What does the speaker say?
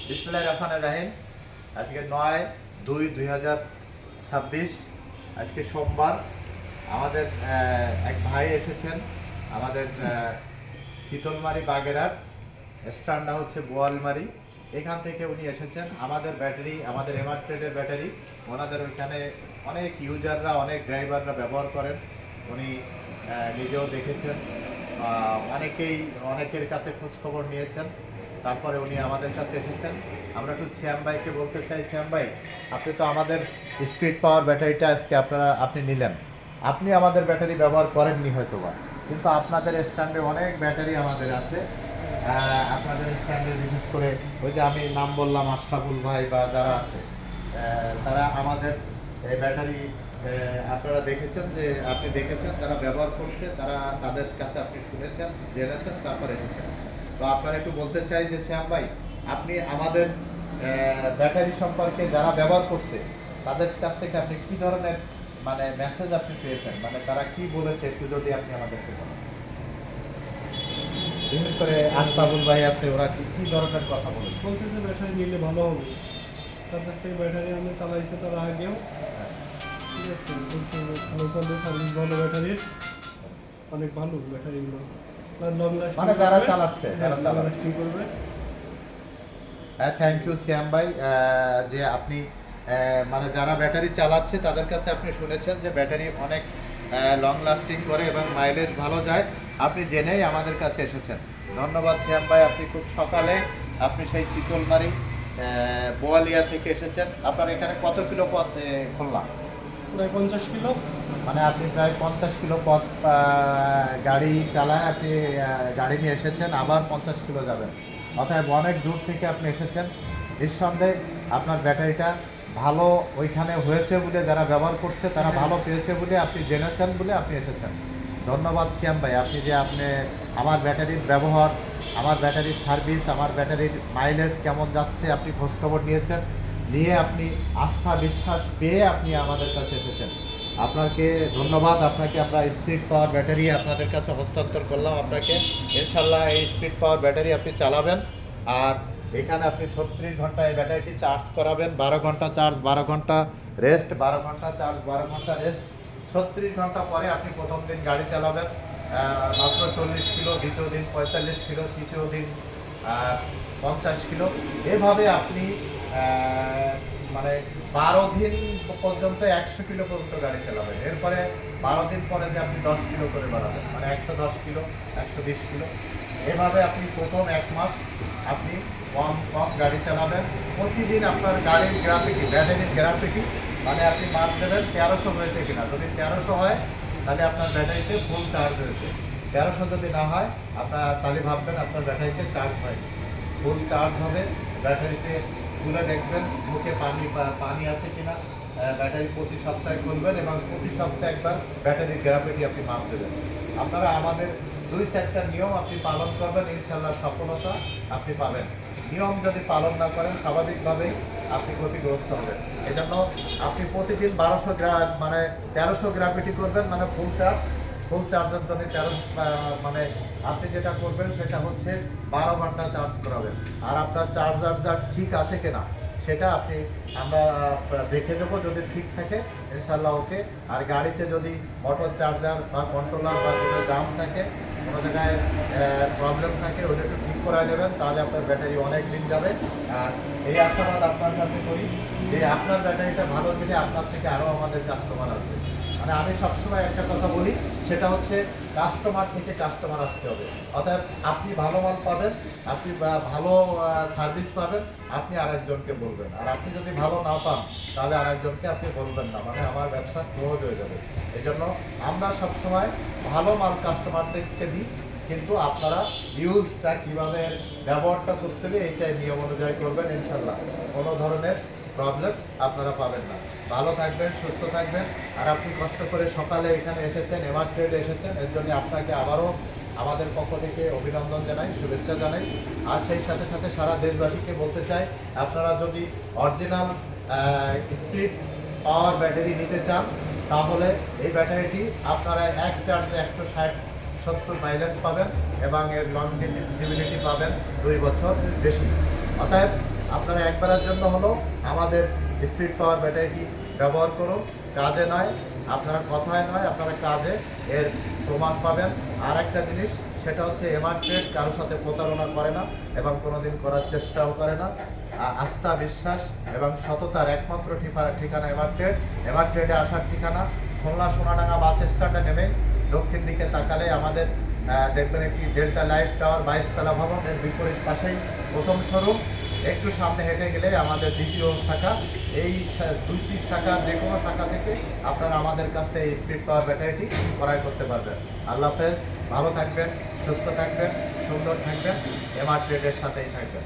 বিসমিল্লাহির রহমানির রহিম। আজকে 9/2/2026, আজকে সোমবার। আমাদের এক ভাই এসেছেন আমাদের শীতলমারি বাগেরহাট, স্ট্যান্ডটা হচ্ছে বোয়ালমারি। এখান থেকে উনি এসেছেন আমাদের ব্যাটারি, আমাদের এমার্ট্রেডের ব্যাটারি ওনাদের ওইখানে অনেক ইউজাররা, অনেক ড্রাইভাররা ব্যবহার করেন। উনি নিজেও দেখেছেন, অনেকের কাছে খোঁজখবর নিয়েছেন। তারপরে উনি আমাদের কাছে এসেছেন। আমরা একটু শ্যাম ভাইকে বলতে চাই, শ্যাম ভাই, আপনি তো আমাদের স্পিড পাওয়ার ব্যাটারিটা আজকে আপনি নিলেন। আপনি আমাদের ব্যাটারি ব্যবহার করেননি হয়তোবা, কিন্তু আপনাদের স্ট্যান্ডে অনেক ব্যাটারি আমাদের আছে। আপনাদের স্ট্যান্ডে বিশেষ করে ওই যে আমি নাম বললাম আশরাফুল ভাই বা যারা আছে, তারা আমাদের এই ব্যাটারি আপনারা দেখেছেন, যে আপনি দেখেছেন যারা ব্যবহার করছে, তাদের কাছে আপনি শুনেছেন, জেনেছেন, তারপরে এসেছেন। তো আপনারা একটু বলতে চাই যে শ্যাম ভাই, আপনি আমাদের ব্যাটারি সম্পর্কে যারা ব্যবহার করছে তাদের কাছ থেকে আপনি কি ধরনের মেসেজ আপনি পেয়েছেন, তারা কি বলেছে, একটু যদি আপনি আমাদেরকে বলেন। বিশেষ করে আশরাফুল ভাই আছে, ওরা কি ধরনের কথা বলে বলছে যে ব্যাটারি নিলে ভালো হবে। তার কাছ থেকে ব্যাটারি আমি চালাইছি তার আগেও, ঠিক আছে, বলছে যে ভালো চলবে, সার্ভিস ভালো ব্যাটারির, অনেক ভালো ব্যাটারিগুলো, লং লাস্টিং, যারা চালাচ্ছে লং লাস্টিং করবে। হ্যাঁ, থ্যাংক ইউ শ্যাম ভাই, যে আপনি যারা ব্যাটারি চালাচ্ছে তাদের কাছে আপনি শুনেছেন যে ব্যাটারি অনেক লং লাস্টিং করে এবং মাইলেজ ভালো যায়। আপনি জেনেই আমাদের কাছে এসেছেন। ধন্যবাদ শ্যাম ভাই, আপনি খুব সকালে আপনি সেই চিতলমারি বোয়ালিয়া থেকে এসেছেন। আপনার এখানে কত কিলো পথ খুললাম? প্রায় 50 কিলো। আপনি প্রায় 50 কিলো পথ গাড়ি চালায় আপনি গাড়ি নিয়ে এসেছেন, আবার 50 কিলো যাবেন। অতএব অনেক দূর থেকে আপনি এসেছেন। নিঃসন্দেহে আপনার ব্যাটারিটা ভালো ওইখানে হয়েছে বলে, যারা ব্যবহার করছে তারা ভালো পেয়েছে বলে আপনি জেনেছেন, বলে আপনি এসেছেন। ধন্যবাদ শ্যাম ভাই, আপনি যে আমার ব্যাটারির ব্যবহার, আমার ব্যাটারির সার্ভিস, আমার ব্যাটারির মাইলেজ কেমন যাচ্ছে আপনি খোঁজখবর নিয়েছেন, নিয়ে আপনি আস্থা বিশ্বাস পেয়ে আপনি আমাদের কাছে এসেছেন। আপনাকে ধন্যবাদ। আপনাকে আমরা স্পিড পাওয়ার ব্যাটারি আপনাদের কাছে হস্তান্তর করলাম। আপনাকে ইনশাল্লাহ এই স্পিড পাওয়ার ব্যাটারি আপনি চালাবেন, আর এখানে আপনি 36 ঘন্টা এই ব্যাটারিটি চার্জ করাবেন। 12 ঘন্টা চার্জ, 12 ঘন্টা রেস্ট, 12 ঘন্টা চার্জ, 12 ঘন্টা রেস্ট। 36 ঘন্টা পরে আপনি প্রথম দিন গাড়ি চালাবেন মাত্র 40 কিলো, দ্বিতীয় দিন 45 কিলো, তৃতীয় দিন 50 কিলো। এভাবে আপনি 12 দিন পর্যন্ত 100 কিলো পর্যন্ত গাড়ি চালাবেন। এরপরে 12 দিন পরে যে আপনি 10 কিলো করে বাড়াবেন, 110 কিলো, 120 কিলো। এভাবে আপনি প্রথম 1 মাস আপনি কম কম গাড়ি চালাবেন। প্রতিদিন আপনার গাড়ির গ্রাফিটি, ব্যাটারির গ্রাফিটি আপনি মাপ দেবেন 1300 হয়েছে কিনা। যদি 1300 হয় তাহলে আপনার ব্যাটারিতে ফুল চার্জ হয়েছে। 1300 যদি না হয় তাহলে ভাববেন আপনার ব্যাটারিতে চার্জ হয়নি। ফুল চার্জ হবে, ব্যাটারিতে খুলে দেখবেন মুখে পানি আছে কিনা। ব্যাটারি প্রতি সপ্তাহে খুলবেন এবং প্রতি সপ্তাহে একবার ব্যাটারির গ্রাফিটি আপনি মাপ দেবেন। আপনারা আমাদের 2-4টা নিয়ম আপনি পালন করবেন, ইনশাল্লাহ সফলতা আপনি পাবেন। নিয়ম যদি পালন না করেন স্বাভাবিকভাবেই আপনি ক্ষতিগ্রস্ত হবেন। এজন্য আপনি প্রতিদিন 1300 গ্রাফিটি করবেন, ফুল চার্জের জন্য 13 আপনি যেটা করবেন সেটা হচ্ছে 12 ঘন্টা চার্জ করাবেন। আর আপনার চার্জার ঠিক আছে কিনা সেটা আমরা দেখে দেবো। যদি ঠিক থাকে ইনশাল্লাহ ওকে। আর গাড়িতে যদি মোটর চার্জার বা কন্ট্রোলার বা কোনো জাম থাকে, কোনো জায়গায় প্রবলেম থাকে, ওটা একটু ঠিক করায় নেবেন, তাহলে আপনার ব্যাটারি অনেক দিন যাবে। আর এই আশাবাদ আপনার কাছে করি যে আপনার ব্যাটারিটা ভালো দিলে আপনার থেকে আরও আমাদের কাস্টমার আসবে। আমি সবসময় একটা কথা বলি, সেটা হচ্ছে কাস্টমার থেকে কাস্টমার আসতে হবে। অর্থাৎ আপনি ভালো মাল পাবেন, আপনি ভালো সার্ভিস পাবেন, আপনি আরেকজনকে বলবেন। আর আপনি যদি ভালো না পান তাহলে আরেকজনকে আপনি বলবেন না, আমার ব্যবসা ক্লোজ হয়ে যাবে। এই জন্য আমরা সবসময় ভালো মাল কাস্টমারদেরকে দিই, কিন্তু আপনারা ইউজটা কীভাবে ব্যবহারটা করতে হবে এইটাই নিয়ম অনুযায়ী করবেন। ইনশাল্লাহ কোনো ধরনের প্রবলেম আপনারা পাবেন না। ভালো থাকবেন, সুস্থ থাকবেন। আর আপনি কষ্ট করে সকালে এখানে এসেছেন, এমার্ট্রেডে এসেছেন, এর জন্য আপনাকে আবারও আমাদের পক্ষ থেকে অভিনন্দন জানাই, শুভেচ্ছা জানাই। আর সেই সাথে সাথে সারা দেশবাসীকে বলতে চাই, আপনারা যদি অরিজিনাল স্পিড পাওয়ার ব্যাটারি নিতে চান, তাহলে এই ব্যাটারিটি আপনারা এক চার্জে 160-70 মাইলেজ পাবেন এবং এর লংজিভিটি পাবেন 2 বছর বেশি। অতএব আপনারা একবারের জন্য হলো আমাদের স্পিড পাওয়ার ব্যাটারিটি ব্যবহার করুন। কাজে নয়, আপনারা কথায় নয়, আপনারা কাজে এর প্রমাণ পাবেন। আর একটা জিনিস, সেটা হচ্ছে এমআর ট্রেড কারোর সাথে প্রতারণা করে না এবং কোনোদিন করার চেষ্টাও করে না। আস্থা, বিশ্বাস এবং সততার একমাত্র ঠিকানা এমআর ট্রেড। এমআর ট্রেডে আসার ঠিকানা খুলনা সোনাডাঙ্গা বাস স্ট্যান্ডে নেমে দক্ষিণ দিকে তাকালে আমাদের দেখবেন একটি ডেল্টা লাইফ টাওয়ার 22 তলা ভবন, এর বিপরীত পাশেই প্রথম শোরুম। একটু সামনে হেঁটে গেলে আমাদের দ্বিতীয় শাখা। এই দুইটি শাখা, যে কোনো শাখা থেকে আপনারা আমাদের কাছ থেকে এই স্পিড পাওয়ার ব্যাটারিটি ক্রয় করতে পারবেন। আল্লাহ হাফেজ, ভালো থাকবেন, সুস্থ থাকবেন, সুন্দর থাকবেন, এমআর ট্রেডের সাথেই থাকবেন।